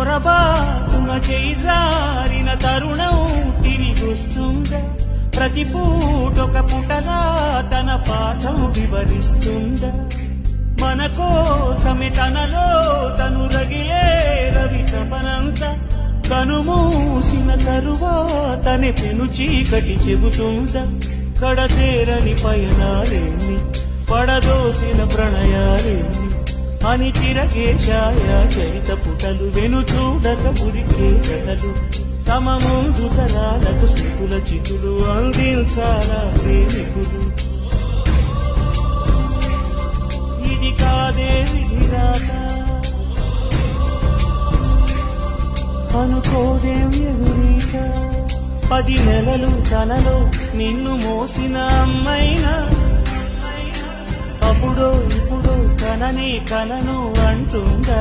పొరబాటున చేజారిన తరుణం తిరిగొస్తుందా ప్రతి పూటొక పుటలా తన పాఠం వివరిస్తుందా మన కోసమే తనలో తను రగిలే రవి తపనంత కనుమూసిన తరువాతనే పెను చీకటి చెబుతుందా కడతేరని పయనాలేమి పడదోసిన ప్రణయాలేమి అని తిరగే ఛాయా చరిత పుటలు వెను చూడక పురికే కథలు తమ ముందు తరాలకు స్మృతుల చితులు అందించాలా ప్రేమికులు ఇది కాదే విధిరాత అనుకోదేం ఎదురీత 10 నెలలు తనలో నిన్ను మోసిన అమ్మైనా అప్పుడో ఇప్పుడో కనని కలను అంటుందా